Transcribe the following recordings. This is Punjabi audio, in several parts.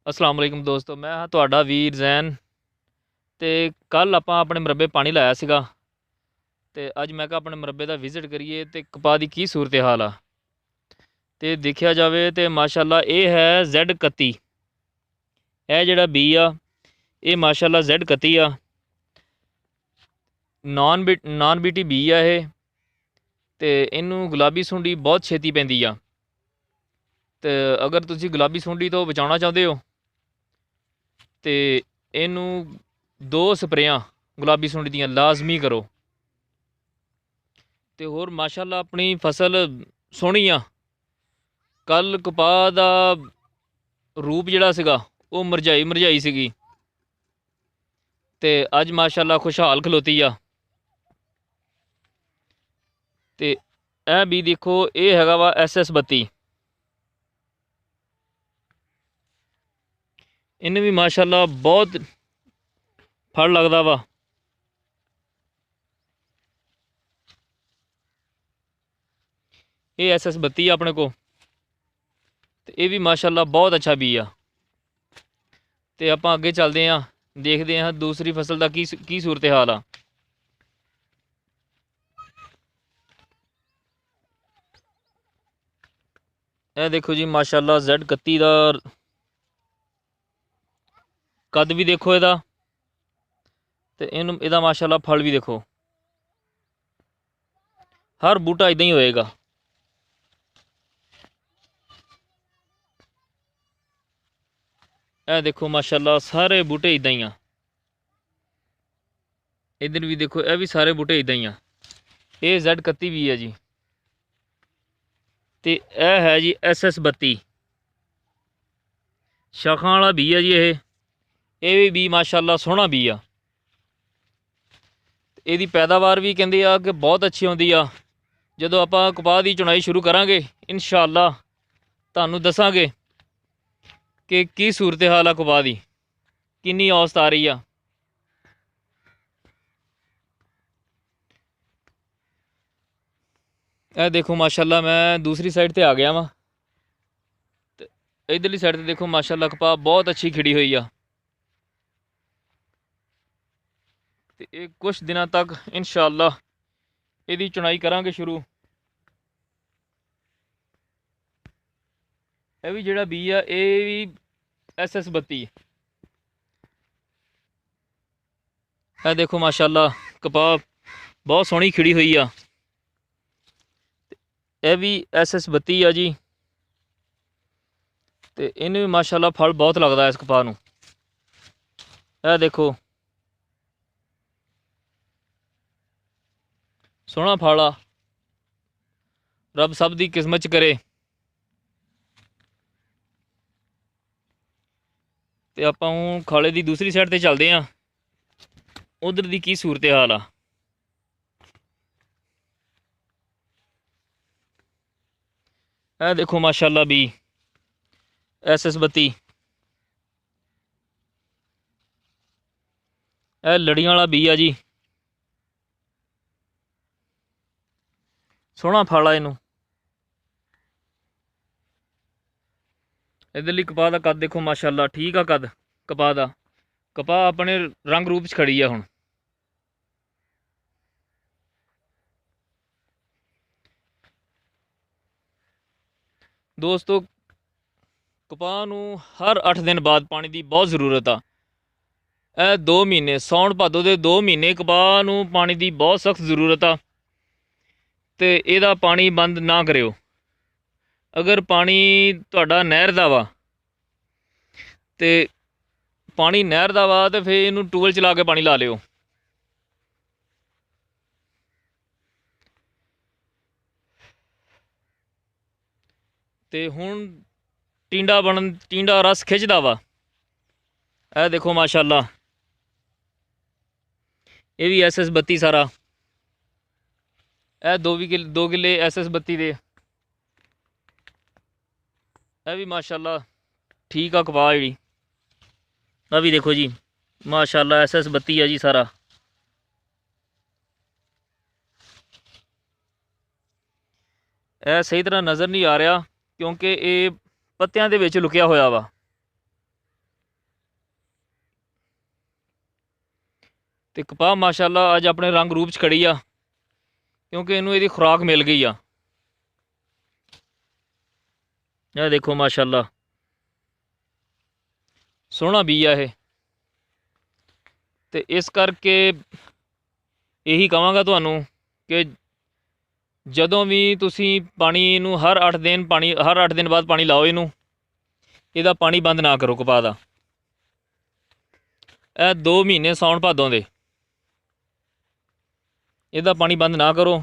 अस्सलाम वालेकुम दोस्तों, मैं ਹਾਂ ਤੁਹਾਡਾ ਵੀਰ ਜ਼ੈਨ। ਤੇ ਕੱਲ ਆਪਾਂ ਆਪਣੇ ਮਰੱਬੇ ਪਾਣੀ ਲਾਇਆ ਸੀਗਾ ਤੇ ਅੱਜ ਮੈਂ ਕਿਹਾ ਆਪਣੇ ਮਰੱਬੇ ਦਾ ਵਿਜ਼ਿਟ ਕਰੀਏ ਤੇ ਕਪਾਹ ਦੀ ਕੀ ਸੂਰਤ ਹਾਲ ਆ। ਤੇ ਦੇਖਿਆ ਜਾਵੇ ਤੇ ਮਾਸ਼ਾਅੱਲਾ ਇਹ ਹੈ Z31। ਇਹ ਜਿਹੜਾ ਬੀ ਆ ਇਹ ਮਾਸ਼ਾਅੱਲਾ Z31 ਆ। ਨਾਨ ਬੀਟੀ ਬੀ ਆ ਇਹ। ਤੇ ਇਹਨੂੰ ਗੁਲਾਬੀ ਸੁੰਡੀ ਬਹੁਤ ਛੇਤੀ ਪੈਂਦੀ ਆ। ਤੇ ਅਗਰ ਤੁਸੀਂ ਗੁਲਾਬੀ ਸੁੰਡੀ ਤੋਂ ਬਚਾਉਣਾ ਚਾਹੁੰਦੇ ਹੋ ਤੇ ਇਹਨੂੰ 2 ਸਪਰੇਆਂ ਗੁਲਾਬੀ ਸੁੰਡੀ ਦੀਆਂ ਲਾਜ਼ਮੀ ਕਰੋ। ਤੇ ਹੋਰ ਮਾਸ਼ਾਅੱਲਾ ਆਪਣੀ ਫਸਲ ਸੋਹਣੀ ਆ। ਕੱਲ ਕਪਾਹ ਦਾ ਰੂਪ ਜਿਹੜਾ ਸੀਗਾ ਉਹ ਮੁਰਝਾਈ ਸੀਗੀ ਤੇ ਅੱਜ ਮਾਸ਼ਾਅੱਲਾ ਖੁਸ਼ਹਾਲ ਖਲੋਤੀ ਆ। ਤੇ ਇਹ ਵੀ ਦੇਖੋ, ਇਹ ਹੈਗਾ ਵਾ SS32। ਇਹਨੇ ਵੀ ਮਾਸ਼ਾਅੱਲਾ ਬਹੁਤ ਫਲ ਲੱਗਦਾ ਵਾ। ਇਹ SS32 ਆਪਣੇ को ਤੇ ਇਹ ਵੀ ਮਾਸ਼ਾਅੱਲਾ ਬਹੁਤ ਅੱਛਾ ਬੀ ਆ। ਤੇ ਆਪਾਂ ਅੱਗੇ ਚੱਲਦੇ ਹਾਂ, ਦੇਖਦੇ ਹਾਂ ਦੂਸਰੀ ਫਸਲ ਦਾ ਕੀ ਸੂਰਤ ਹਾਲ ਆ। ਇਹ ਦੇਖੋ ਜੀ ਮਾਸ਼ਾਅੱਲਾ Z31 ਦਾ ਕੱਦ ਵੀ ਦੇਖੋ ਇਹਦਾ, ਤੇ ਇਹਦਾ ਮਾਸ਼ਾਅੱਲਾ ਫਲ ਵੀ ਦੇਖੋ। ਹਰ ਬੂਟਾ ਇਦਾਂ ਹੀ ਹੋਏਗਾ। ਇਹ ਦੇਖੋ ਮਾਸ਼ਾਅੱਲਾ ਸਾਰੇ ਬੂਟੇ ਇਦਾਂ ਹੀ ਆ। इधर भी देखो, यह भी सारे बूटे इदा ही आ। ये Z31 भी है जी। तो यह है जी SS32 शाखा वाला बी है जी। ये भी बी माशाअल्लाह सोहना बी आ। ਇਹਦੀ पैदावार भी कहते आ कि बहुत अच्छी आती आ। ਜਦੋਂ ਆਪਾਂ ਕਪਾਹ ਦੀ ਚੁਣਾਈ ਸ਼ੁਰੂ ਕਰਾਂਗੇ ਇਨਸ਼ਾਅੱਲਾ ਤੁਹਾਨੂੰ ਦੱਸਾਂਗੇ ਕਿ ਕੀ ਸੂਰਤ ਹਾਲ ਆ ਕਪਾਹ ਦੀ, ਕਿੰਨੀ ਔਸਤ ਆ ਰਹੀ ਆ। ਇਹ देखो माशाअल्लाह मैं दूसरी साइड ਤੇ आ गया ਵਾ। ਤੇ ਇਧਰਲੀ ਸਾਈਡ ਤੇ देखो माशाअल्लाह कपाह बहुत अच्छी खिड़ी हुई आ। ਤੇ ਇਹ ਕੁਝ ਦਿਨਾਂ ਤੱਕ ਇਨਸ਼ਾਅੱਲਾ ਇਹਦੀ ਚੁਣਾਈ ਕਰਾਂਗੇ ਸ਼ੁਰੂ। ਇਹ ਵੀ ਜਿਹੜਾ ਬੀ ਆ ਇਹ ਵੀ SS32। ਇਹ देखो माशाअल्लाह कपाह बहुत सोहनी खिड़ी हुई आ। ਇਹ ਵੀ SS32 ਆ ਜੀ। ਤੇ ਇਹਨੂੰ ਵੀ ਮਾਸ਼ਾਅੱਲਾ ਫਲ ਬਹੁਤ ਲੱਗਦਾ ਇਸ ਕਪਾਹ ਨੂੰ। ਇਹ ਦੇਖੋ ਸੋਹਣਾ ਫਲ ਆ। ਰੱਬ ਸਭ ਦੀ ਕਿਸਮਤ 'ਚ ਕਰੇ। ਤੇ ਆਪਾਂ ਹੁਣ ਖਾਲੇ ਦੀ ਦੂਸਰੀ ਸਾਈਡ ਤੇ ਚੱਲਦੇ ਹਾਂ, ਉਧਰ ਦੀ ਕੀ ਸੂਰਤ ਹਾਲ ਆ। ਇਹ ਦੇਖੋ ਮਾਸ਼ਾਅੱਲਾ ਵੀ SS32। ਇਹ ਲੜੀਆਂ ਵਾਲਾ ਬੀ ਆ ਜੀ। ਸੋਹਣਾ ਫਲ ਆ ਇਹਨੂੰ। इधरली कपाह का कद देखो माशाअल्लाह ठीक आ। कद कपाह का, कपाह अपने रंग रूप च खड़ी है हुण। दोस्तों कपाह नूं हर 8 दिन बाद पानी की बहुत ज़रूरत आ। यह 2 महीने सौण भादो के 2 महीने कपाह नूं पानी की बहुत सख्त ज़रूरत आ। ते इहदा पानी बंद ना करियो। अगर पानी तुहाडा नहर दा वा ते पानी नहर दा वा ते फिर इनू टूबल चला के पानी ला लियो। ते हुण टींडा रस खिंचदा वा। यह देखो माशाअल्लाह ये भी SS32 सारा। यह 2 किले SS32 दे। यह भी माशाअल्लाह ठीक आ कपाह जी। भी देखो जी माशाअल्लाह SS32 है जी सारा। यह सही तरह नज़र नहीं आ रहा क्योंकि ये पत्तियां दे विच लुकिया होया वा। ਤੇ ਕਪਾਹ ਮਾਸ਼ਾਅੱਲਾ ਅੱਜ ਆਪਣੇ ਰੰਗ ਰੂਪ 'ਚ ਖੜੀ ਆ, ਕਿਉਂਕਿ ਇਹਨੂੰ ਇਹਦੀ ਖੁਰਾਕ ਮਿਲ ਗਈ ਆ। ਇਹ ਦੇਖੋ ਮਾਸ਼ਾਅੱਲਾ ਸੋਹਣਾ ਬੀ ਆ ਇਹ। ਤੇ ਇਸ ਕਰਕੇ ਇਹੀ ਕਹਾਂਗਾ ਤੁਹਾਨੂੰ ਕਿ ਜਦੋਂ ਵੀ ਤੁਸੀਂ ਪਾਣੀ ਨੂੰ ਹਰ 8 ਦਿਨ ਬਾਅਦ ਪਾਣੀ ਲਾਓ, ਇਹਦਾ ਪਾਣੀ ਬੰਦ ਨਾ ਕਰੋ ਕਪਾਹ ਦਾ। ਇਹ 2 ਮਹੀਨੇ ਸਾਉਣ ਭਾਦੋਂ ਦੇ ਇਹਦਾ ਪਾਣੀ ਬੰਦ ਨਾ ਕਰੋ,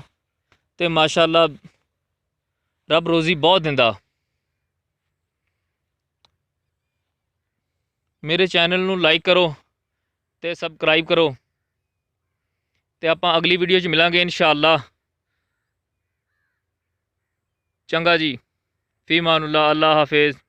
ਤੇ ਮਾਸ਼ਾਅੱਲਾ ਰੱਬ ਰੋਜ਼ੀ ਬਹੁਤ ਦਿੰਦਾ। ਮੇਰੇ ਚੈਨਲ ਨੂੰ ਲਾਈਕ ਕਰੋ ਤੇ ਸਬਸਕ੍ਰਾਈਬ ਕਰੋ, ਤੇ ਆਪਾਂ ਅਗਲੀ ਵੀਡੀਓ 'ਚ ਮਿਲਾਂਗੇ ਇਨਸ਼ਾਅੱਲਾ। ਚੰਗਾ ਜੀ, ਫੀ ਮਾनुल्लाह, अल्लाह हाफिज़।